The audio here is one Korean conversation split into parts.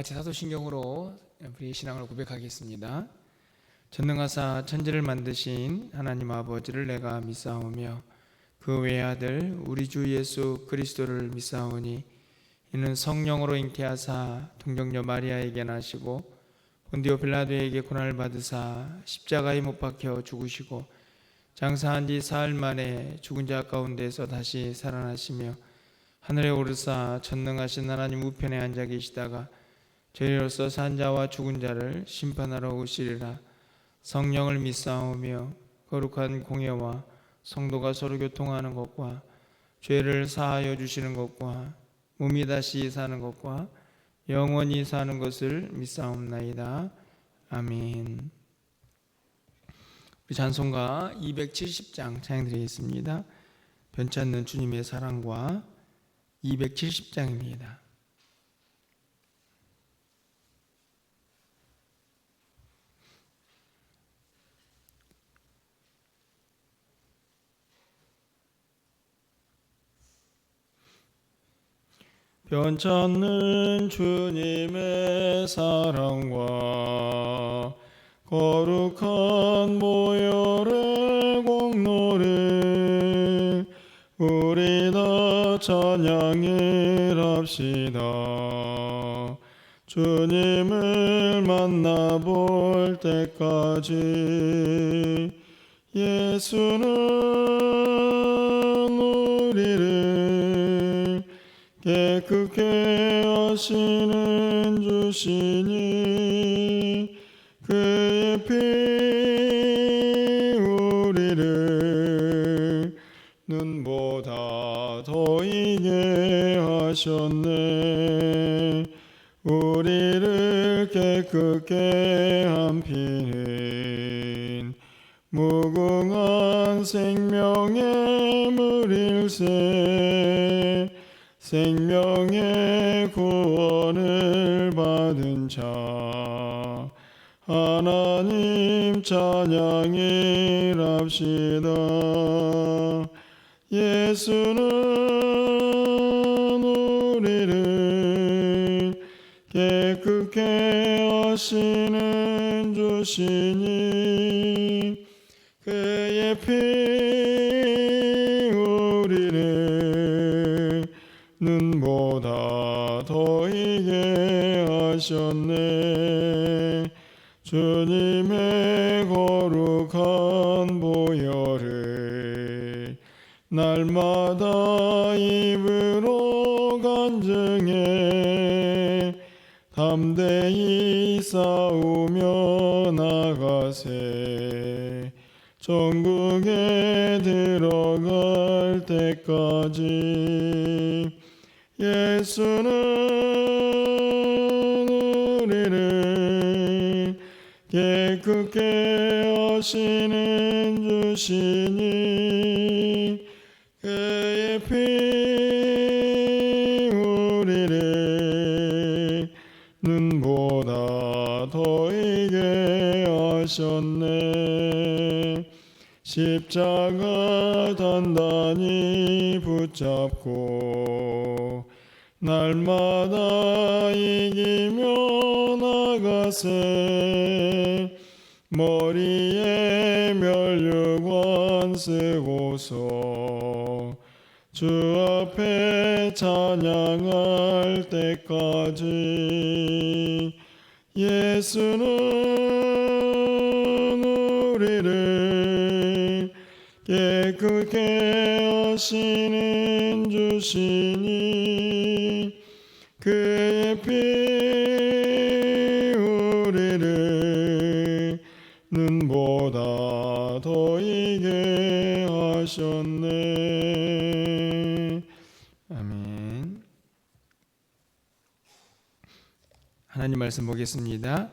같이 사도신경으로 우리 신앙을 고백하겠습니다. 전능하사 천지를 만드신 하나님 아버지를 내가 믿사오며 그 외아들 우리 주 예수 그리스도를 믿사오니 이는 성령으로 잉태하사 동정녀 마리아에게 나시고 본디오 빌라도에게 고난을 받으사 십자가에 못 박혀 죽으시고 장사한 지 사흘 만에 죽은 자 가운데서 다시 살아나시며 하늘에 오르사 전능하신 하나님 우편에 앉아 계시다가 저희로서 산 자와 죽은 자를 심판하러 오시리라. 성령을 믿사오며 거룩한 공예와 성도가 서로 교통하는 것과 죄를 사하여 주시는 것과 몸이 다시 사는 것과 영원히 사는 것을 믿사옵나이다. 아멘. 우리 찬송가 270장 찬양드리겠습니다. 변치 않는 주님의 사랑과 270장입니다. 변치 않는 주님의 사랑과 거룩한 보혈의 공로를 우리 다 찬양을 합시다. 주님을 만나볼 때까지 예수는 우리를 깨끗게 하시는 주시니 그의 피 우리를 눈보다 더 이게 하셨네. 우리를 깨끗게 한 피는 무궁한 생명의 물일세. 생명의 구원을 받은 자 하나님 찬양을 합시다. 예수는 우리를 깨끗게 하시는 주시니 그의 피 우리를 눈보다 더 이게 하셨네. 주님의 거룩한 보혈을 날마다 입으로 간증해 담대히 싸우며 나가세. 천국에 들어갈 때까지 예수는 우리를 깨끗게 하시는 주시니 그의 피 우리를 눈보다 더 이게 하셨네. 십자가 단단히 붙잡고 날마다 이기며 나가세. 머리에 면류관 쓰고서 주 앞에 찬양할 때까지 예수는 우리를 깨끗게 하시는 주시니 그의 피 우리를 눈보다 더 이게 하셨네. 아멘. 하나님 말씀 보겠습니다.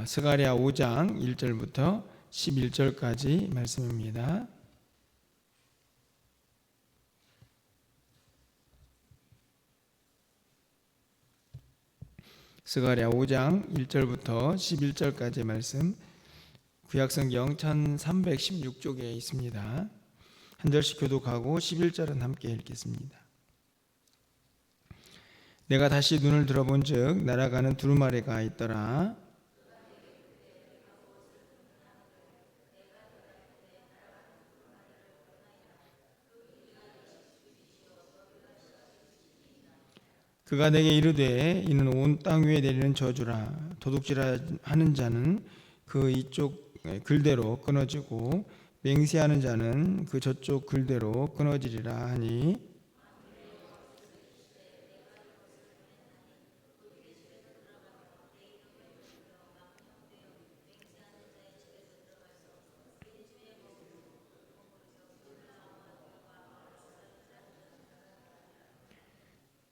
스가랴 5장 1절부터 11절까지 말씀입니다. 스가랴 5장 1절부터 11절까지 말씀, 구약성경 1316쪽에 있습니다. 한 절씩 교독하고 11절은 함께 읽겠습니다. 내가 다시 눈을 들어본즉 날아가는 두루마리가 있더라. 그가 내게 이르되 이는 온 땅 위에 내리는 저주라. 도둑질하는 자는 그 이쪽 글대로 끊어지고 맹세하는 자는 그 저쪽 글대로 끊어지리라 하니,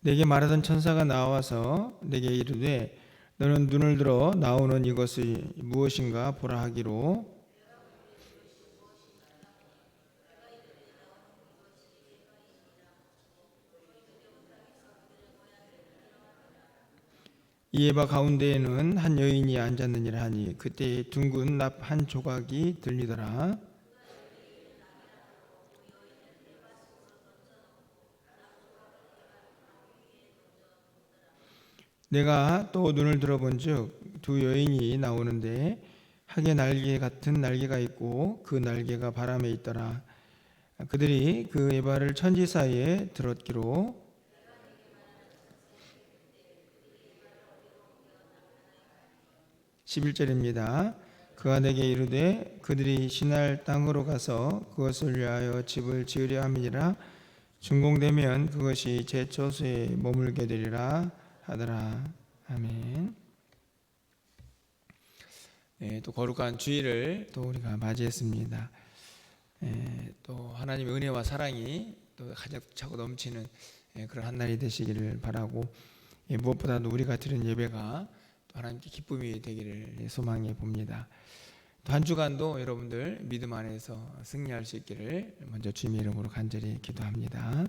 내게 말하던 천사가 나와서 내게 이르되 너는 눈을 들어 나오는 이것이 무엇인가 보라 하기로, 이에 바 가운데에는 한 여인이 앉았느니라 하니 그때 둥근 납 한 조각이 들리더라. 내가 또 눈을 들어본즉 두 여인이 나오는데 학의 날개 같은 날개가 있고 그 날개가 바람에 있더라. 그들이 그 에바를 천지 사이에 들었기로, 11절입니다. 그가 내게 이르되 그들이 신할 땅으로 가서 그것을 위하여 집을 지으려 함이니라. 준공되면 그것이 제 처소에 머물게 되리라 하더라. 아멘. 또 거룩한 주일을 또 우리가 맞이했습니다. 또 하나님의 은혜와 사랑이 또 가득 차고 넘치는 그런 한 날이 되시기를 바라고, 무엇보다도 우리가 드린 예배가 또 하나님께 기쁨이 되기를 소망해 봅니다. 또 한 주간도 여러분들 믿음 안에서 승리할 수 있기를 먼저 주님의 이름으로 간절히 기도합니다.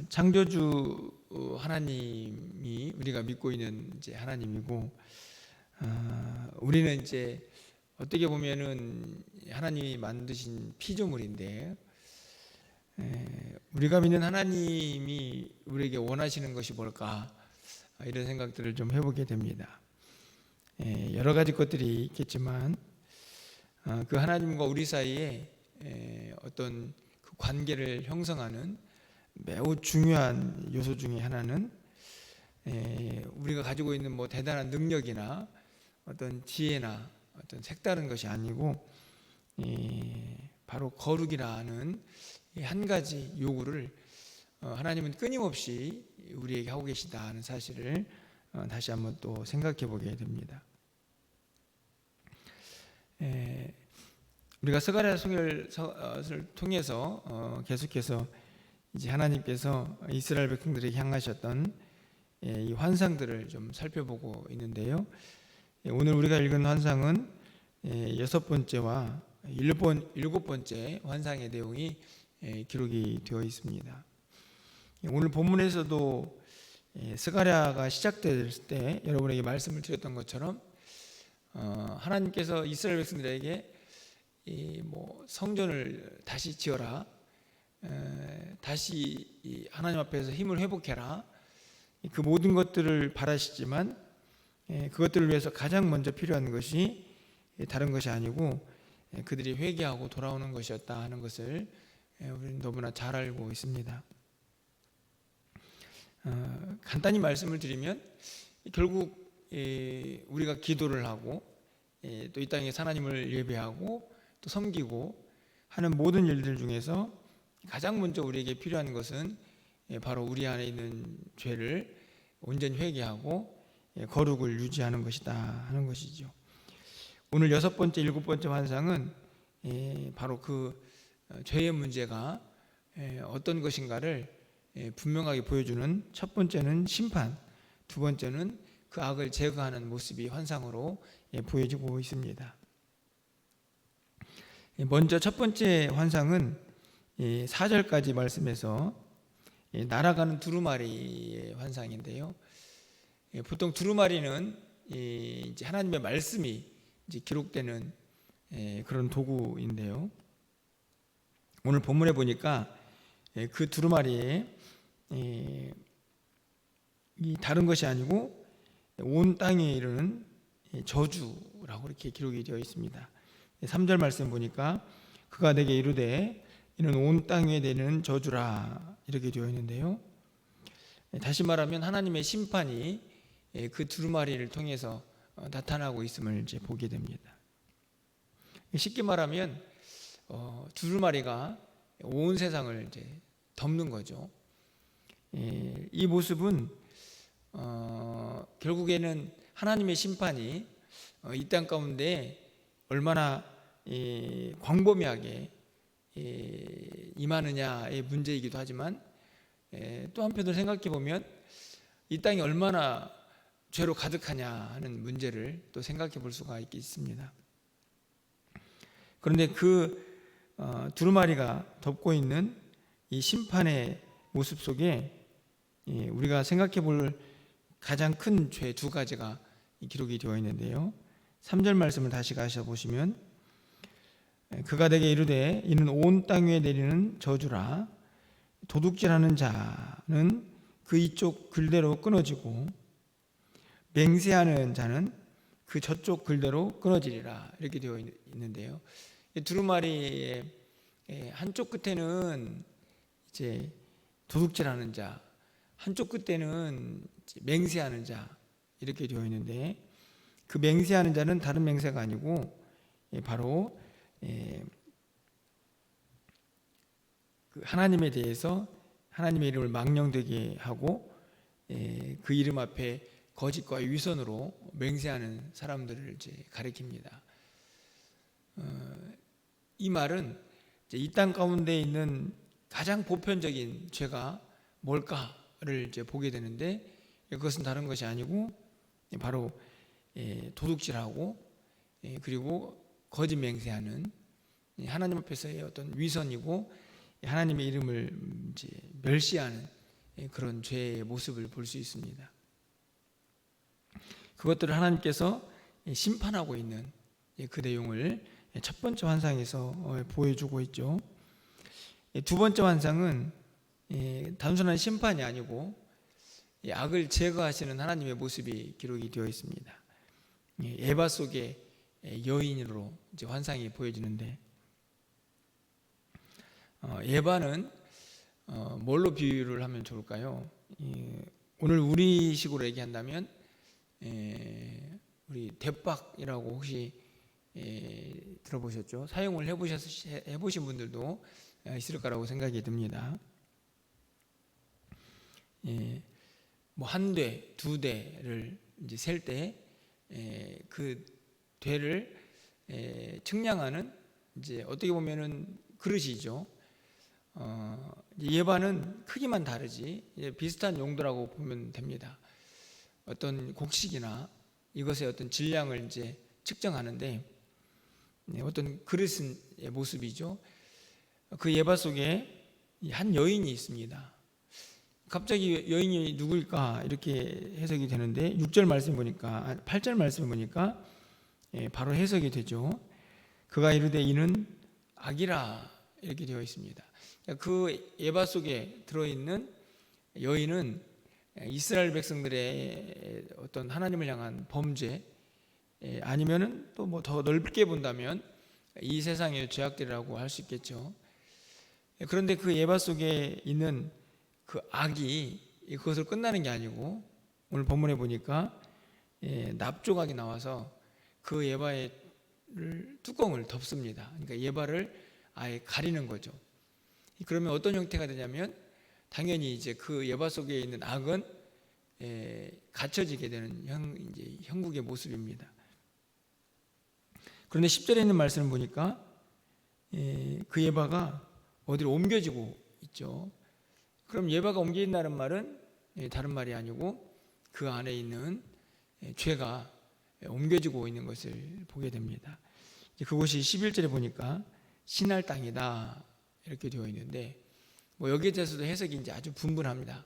창조주 하나님이 우리가 믿고 있는 이제 하나님이고, 우리는 이제 어떻게 보면은 하나님이 만드신 피조물인데, 우리가 믿는 하나님이 우리에게 원하시는 것이 뭘까, 이런 생각들을 좀 해보게 됩니다. 여러 가지 것들이 있겠지만 그 하나님과 우리 사이에 어떤 그 관계를 형성하는 매우 중요한 요소 중에 하나는 우리가 가지고 있는 뭐 대단한 능력이나 어떤 지혜나 어떤 색다른 것이 아니고 바로 거룩이라는 한 가지 요구를 하나님은 끊임없이 우리에게 하고 계시다 하는 사실을 다시 한번 또 생각해 보게 됩니다. 우리가 스가랴 소개를 통해서 계속해서 이제 하나님께서 이스라엘 백성들에게 향하셨던 이 환상들을 좀 살펴보고 있는데요. 오늘 우리가 읽은 환상은 여섯 번째와 일곱 번째 환상의 내용이 기록이 되어 있습니다. 오늘 본문에서도 스가랴가 시작될 때 여러분에게 말씀을 드렸던 것처럼 하나님께서 이스라엘 백성들에게 뭐 성전을 다시 지어라, 다시 하나님 앞에서 힘을 회복해라, 그 모든 것들을 바라시지만 그것들을 위해서 가장 먼저 필요한 것이 다른 것이 아니고 그들이 회개하고 돌아오는 것이었다 하는 것을 우리는 너무나 잘 알고 있습니다. 간단히 말씀을 드리면 결국 우리가 기도를 하고 또 이 땅에서 하나님을 예배하고 또 섬기고 하는 모든 일들 중에서 가장 먼저 우리에게 필요한 것은 바로 우리 안에 있는 죄를 온전히 회개하고 거룩을 유지하는 것이다 하는 것이죠. 오늘 여섯 번째, 일곱 번째 환상은 바로 그 죄의 문제가 어떤 것인가를 분명하게 보여주는, 첫 번째는 심판, 두 번째는 그 악을 제거하는 모습이 환상으로 보여지고 있습니다. 먼저 첫 번째 환상은 4절까지 말씀에서 날아가는 두루마리의 환상인데요. 보통 두루마리는 이제 하나님의 말씀이 이제 기록되는 그런 도구인데요. 오늘 본문에 보니까 그 두루마리에 이 다른 것이 아니고 온 땅에 이르는 저주라고 이렇게 기록이 되어 있습니다. 3절 말씀 보니까 그가 내게 이르되 이는 온 땅에 내리는 저주라 이렇게 되어 있는데요. 다시 말하면 하나님의 심판이 그 두루마리를 통해서 나타나고 있음을 이제 보게 됩니다. 쉽게 말하면 두루마리가 온 세상을 이제 덮는 거죠. 이 모습은 결국에는 하나님의 심판이 이 땅 가운데 얼마나 광범위하게 임하느냐의 문제이기도 하지만 또 한편으로 생각해 보면 이 땅이 얼마나 죄로 가득하냐 하는 문제를 또 생각해 볼 수가 있습니다. 그런데 그 두루마리가 덮고 있는 이 심판의 모습 속에 우리가 생각해 볼 가장 큰 죄 두 가지가 기록이 되어 있는데요. 3절 말씀을 다시 가셔 보시면 그가 내게 이르되 이는 온 땅 위에 내리는 저주라 도둑질하는 자는 그 이쪽 글대로 끊어지고 맹세하는 자는 그 저쪽 글대로 끊어지리라 이렇게 되어 있는데요. 두루마리의 한쪽 끝에는 이제 도둑질하는 자, 한쪽 끝에는 맹세하는 자 이렇게 되어 있는데 그 맹세하는 자는 다른 맹세가 아니고 바로 그 하나님에 대해서 하나님의 이름을 망령되게 하고 그 이름 앞에 거짓과 위선으로 맹세하는 사람들을 이제 가리킵니다. 이 말은 이 땅 가운데 있는 가장 보편적인 죄가 뭘까를 이제 보게 되는데 그것은 다른 것이 아니고 바로 도둑질하고 그리고 거짓 맹세하는 하나님 앞에서의 어떤 위선이고 하나님의 이름을 이제 멸시하는 그런 죄의 모습을 볼 수 있습니다. 그것들을 하나님께서 심판하고 있는 그 내용을 첫 번째 환상에서 보여주고 있죠. 두 번째 환상은 단순한 심판이 아니고 악을 제거하시는 하나님의 모습이 기록이 되어 있습니다. 에바 속의 여인으로 이제 환상이 보여지는데 에바는 뭘로 비유를 하면 좋을까요? 오늘 우리식으로 얘기한다면 우리 대박이라고 혹시 들어보셨죠? 사용을 해보신 분들도 있을 거라고 생각이 듭니다. 뭐 한 대, 두 대를 이제 셀 때 그 대를 측량하는 이제 어떻게 보면은 그릇이죠. 예반은 크기만 다르지 비슷한 용도라고 보면 됩니다. 어떤 곡식이나 이것의 어떤 질량을 이제 측정하는데 어떤 그릇의 모습이죠. 그 예바 속에 한 여인이 있습니다. 갑자기 여인이 누구일까 이렇게 해석이 되는데 6절 말씀 보니까 8절 말씀 보니까 바로 해석이 되죠. 그가 이르되 이는 악이라 이렇게 되어 있습니다. 그 예바 속에 들어있는 여인은 이스라엘 백성들의 어떤 하나님을 향한 범죄 아니면은 또 뭐 더 넓게 본다면 이 세상의 죄악들이라고 할 수 있겠죠. 그런데 그 예바 속에 있는 그 악이 그것을 끝나는 게 아니고 오늘 본문에 보니까 납조각이 나와서 그 예바의 뚜껑을 덮습니다. 그러니까 예바를 아예 가리는 거죠. 그러면 어떤 형태가 되냐면 당연히 이제 그 예바 속에 있는 악은 갇혀지게 되는 이제 형국의 모습입니다. 그런데 10절에 있는 말씀을 보니까 그 예바가 어디로 옮겨지고 있죠. 그럼 예바가 옮겨진다는 말은 다른 말이 아니고 그 안에 있는 죄가 옮겨지고 있는 것을 보게 됩니다. 그곳이 11절에 보니까 신할 땅이다 이렇게 되어 있는데 뭐 여기에 대해서도 해석이 이제 아주 분분합니다.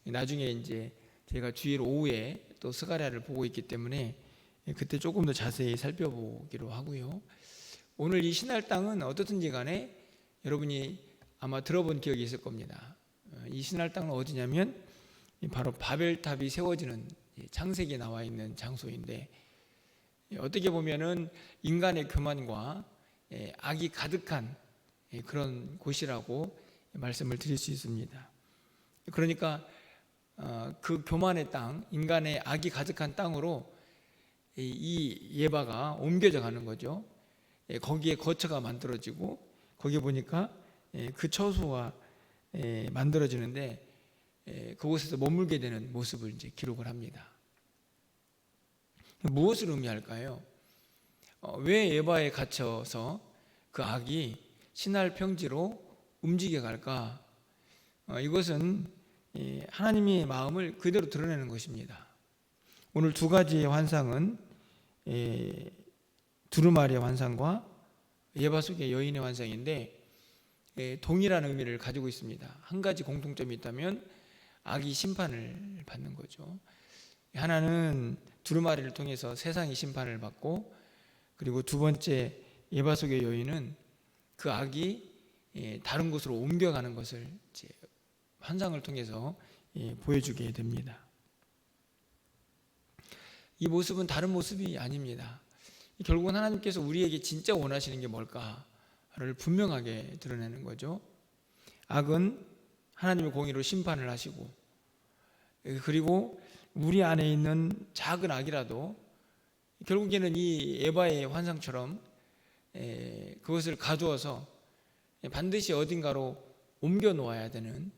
나중에 이제 제가 주일 오후에 또 스가랴를 보고 있기 때문에 그때 조금 더 자세히 살펴보기로 하고요. 오늘 이 신할 땅은 어떻든지 간에 여러분이 아마 들어본 기억이 있을 겁니다. 이 신할 땅은 어디냐면 바로 바벨탑이 세워지는 창세기에 나와 있는 장소인데, 어떻게 보면은 인간의 교만과 악이 가득한 그런 곳이라고 말씀을 드릴 수 있습니다. 그러니까 그 교만의 땅, 인간의 악이 가득한 땅으로 이 예바가 옮겨져 가는 거죠. 거기에 거처가 만들어지고, 거기 보니까 그 처소가 만들어지는데, 그곳에서 머물게 되는 모습을 이제 기록을 합니다. 무엇을 의미할까요? 왜 예바에 갇혀서 그 악이 신할 평지로 움직여 갈까? 이것은 하나님의 마음을 그대로 드러내는 것입니다. 오늘 두 가지의 환상은 두루마리의 환상과 예바 속의 여인의 환상인데, 동일한 의미를 가지고 있습니다. 한 가지 공통점이 있다면 악이 심판을 받는 거죠. 하나는 두루마리를 통해서 세상이 심판을 받고, 그리고 두 번째 예바 속의 여인은 그 악이 다른 곳으로 옮겨가는 것을 이제 환상을 통해서 보여주게 됩니다. 이 모습은 다른 모습이 아닙니다. 결국은 하나님께서 우리에게 진짜 원하시는 게 뭘까를 분명하게 드러내는 거죠. 악은 하나님의 공의로 심판을 하시고, 그리고 우리 안에 있는 작은 악이라도 결국에는 이 에바의 환상처럼 그것을 가두어서 반드시 어딘가로 옮겨 놓아야 되는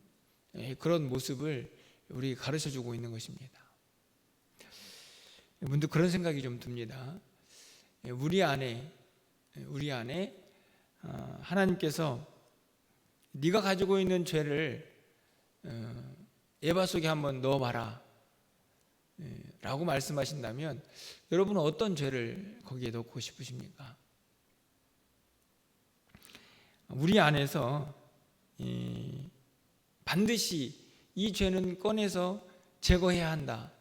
그런 모습을 우리 가르쳐 주고 있는 것입니다. 문득 그런 생각이 좀 듭니다. 우리 안에 하나님께서 네가 가지고 있는 죄를 에바 속에 한번 넣어봐라 라고 말씀하신다면, 여러분은 어떤 죄를 거기에 넣고 싶으십니까? 우리 안에서 반드시 이 죄는 꺼내서 제거해야 한다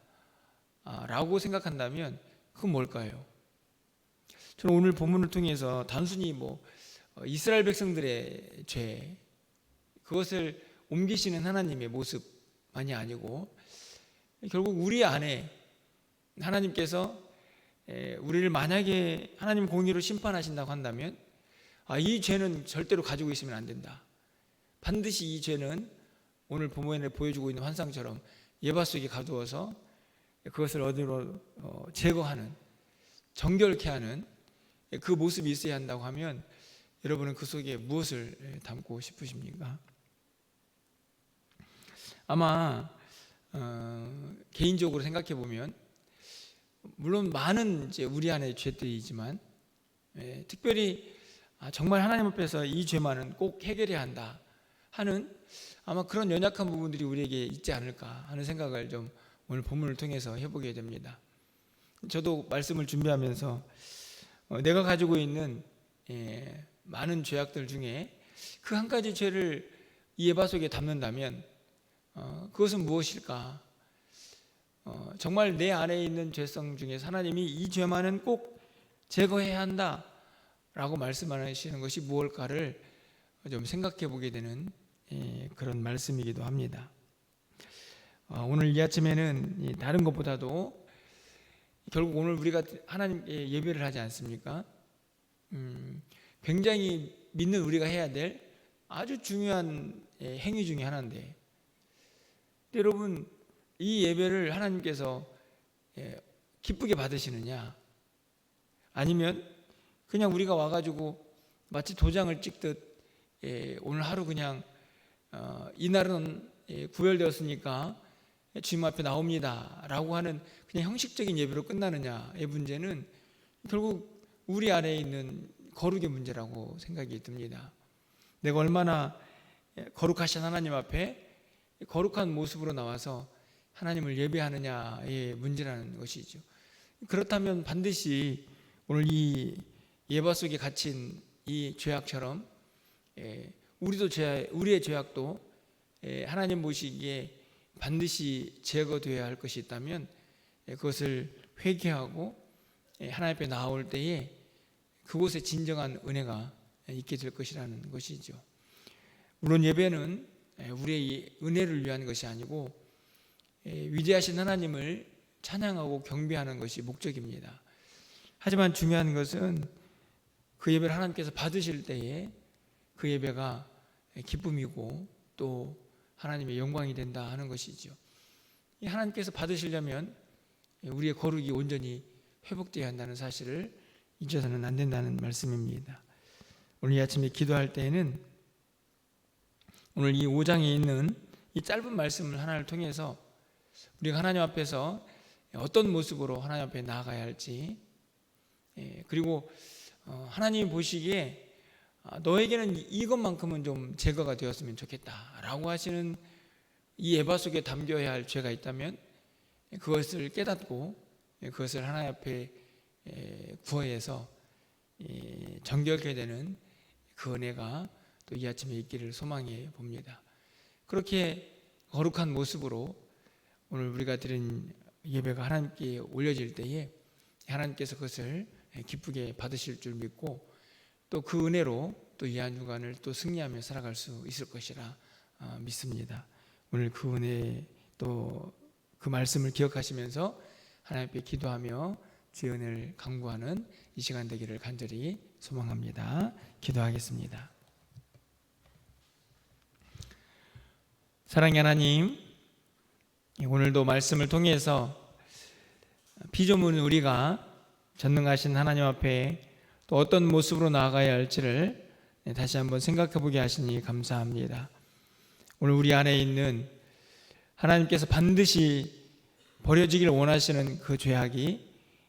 라고 생각한다면 그건 뭘까요? 저는 오늘 본문을 통해서 단순히 이스라엘 백성들의 죄, 그것을 옮기시는 하나님의 모습만이 아니고, 결국 우리 안에 하나님께서 우리를 만약에 하나님 공의로 심판하신다고 한다면, 이 죄는 절대로 가지고 있으면 안 된다. 반드시 이 죄는 오늘 본문에 보여주고 있는 환상처럼 예바 속에 가두어서 그것을 어디로 제거하는, 정결케 하는 그 모습이 있어야 한다고 하면, 여러분은 그 속에 무엇을 담고 싶으십니까? 아마 개인적으로 생각해 보면, 물론 많은 이제 우리 안에 죄들이지만, 특별히 정말 하나님 앞에서 이 죄만은 꼭 해결해야 한다 하는 아마 그런 연약한 부분들이 우리에게 있지 않을까 하는 생각을 좀 오늘 본문을 통해서 해보게 됩니다. 저도 말씀을 준비하면서 내가 가지고 있는 많은 죄악들 중에 그 한 가지 죄를 이 예바 속에 담는다면 그것은 무엇일까? 정말 내 안에 있는 죄성 중에서 하나님이 이 죄만은 꼭 제거해야 한다 라고 말씀하시는 것이 무엇일까를 좀 생각해 보게 되는 그런 말씀이기도 합니다. 오늘 이 아침에는 다른 것보다도 결국 오늘 우리가 하나님께 예배를 하지 않습니까? 굉장히 믿는 우리가 해야 될 아주 중요한 행위 중에 하나인데, 여러분 이 예배를 하나님께서 기쁘게 받으시느냐, 아니면 그냥 우리가 와가지고 마치 도장을 찍듯 오늘 하루 그냥 이날은 구별되었으니까 주님 앞에 나옵니다 라고 하는 그냥 형식적인 예배로 끝나느냐의 문제는 결국 우리 안에 있는 거룩의 문제라고 생각이 듭니다. 내가 얼마나 거룩하신 하나님 앞에 거룩한 모습으로 나와서 하나님을 예배하느냐의 문제라는 것이죠. 그렇다면 반드시 오늘 이 예바 속에 갇힌 이 죄악처럼 우리의 죄악도 하나님 보시기에 반드시 제거되어야 할 것이 있다면 그것을 회개하고 하나님 앞에 나올 때에 그곳에 진정한 은혜가 있게 될 것이라는 것이죠. 물론 예배는 우리의 은혜를 위한 것이 아니고 위대하신 하나님을 찬양하고 경배하는 것이 목적입니다. 하지만 중요한 것은 그 예배를 하나님께서 받으실 때에 그 예배가 기쁨이고 또 하나님의 영광이 된다 하는 것이죠. 하나님께서 받으시려면 우리의 거룩이 온전히 회복되어야 한다는 사실을 잊어서는 안 된다는 말씀입니다. 오늘 이 아침에 기도할 때에는 오늘 이 5장에 있는 이 짧은 말씀을 하나를 통해서 우리가 하나님 앞에서 어떤 모습으로 하나님 앞에 나아가야 할지, 그리고 하나님이 보시기에 너에게는 이것만큼은 좀 제거가 되었으면 좋겠다라고 하시는 이 예바 속에 담겨야 할 죄가 있다면 그것을 깨닫고 그것을 하나님 앞에 구하여서 정결케 되는 그 은혜가 또 이 아침에 있기를 소망해 봅니다. 그렇게 거룩한 모습으로 오늘 우리가 드린 예배가 하나님께 올려질 때에 하나님께서 그것을 기쁘게 받으실 줄 믿고 또 그 은혜로 또 이 한 주간을 또 승리하며 살아갈 수 있을 것이라 믿습니다. 오늘 그 은혜 또 그 말씀을 기억하시면서 하나님께 기도하며 주의 은혜를 간구하는 이 시간 되기를 간절히 소망합니다. 기도하겠습니다. 사랑의 하나님, 오늘도 말씀을 통해서 피조물 우리가 전능하신 하나님 앞에 또 어떤 모습으로 나아가야 할지를 다시 한번 생각해 보게 하시니 감사합니다. 오늘 우리 안에 있는 하나님께서 반드시 버려지기를 원하시는 그 죄악이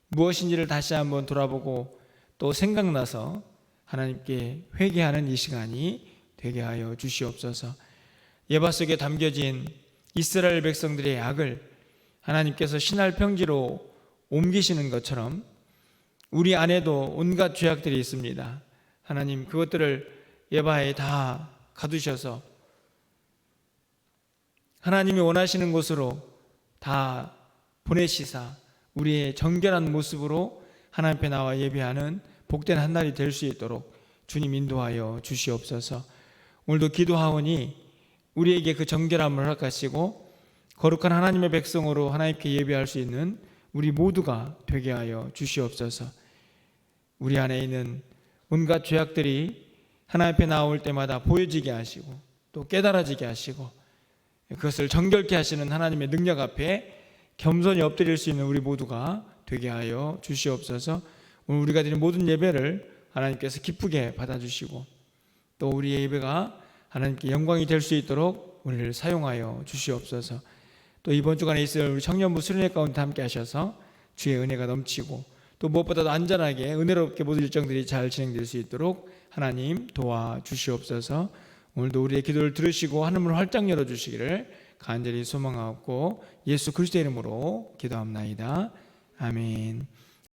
무엇인지를 다시 한번 돌아보고 또 생각나서 하나님께 회개하는 이 시간이 되게 하여 주시옵소서. 예바 속에 담겨진 이스라엘 백성들의 악을 하나님께서 신할 평지로 옮기시는 것처럼 우리 안에도 온갖 죄악들이 있습니다. 하나님, 그것들을 예바에 다 가두셔서 하나님이 원하시는 곳으로 다 보내시사 우리의 정결한 모습으로 하나님 앞에 나와 예배하는 복된 한 날이 될 수 있도록 주님 인도하여 주시옵소서. 오늘도 기도하오니 우리에게 그 정결함을 허락하시고 거룩한 하나님의 백성으로 하나님께 예배할 수 있는 우리 모두가 되게 하여 주시옵소서. 우리 안에 있는 온갖 죄악들이 하나님 앞에 나올 때마다 보여지게 하시고 또 깨달아지게 하시고 그것을 정결케 하시는 하나님의 능력 앞에 겸손히 엎드릴 수 있는 우리 모두가 되게 하여 주시옵소서. 오늘 우리가 드린 모든 예배를 하나님께서 기쁘게 받아주시고 또 우리의 예배가 하나님께 영광이 될 수 있도록 우리를 사용하여 주시옵소서. 또 이번 주간에 있을 우리 청년부 수련회 가운데 함께 하셔서 주의 은혜가 넘치고 또 무엇보다도 안전하게 은혜롭게 모든 일정들이 잘 진행될 수 있도록 하나님 도와주시옵소서. 오늘도 우리의 기도를 들으시고 하늘문을 활짝 열어주시기를 간절히 소망하고 예수 그리스도의 이름으로 기도합나이다. 아멘.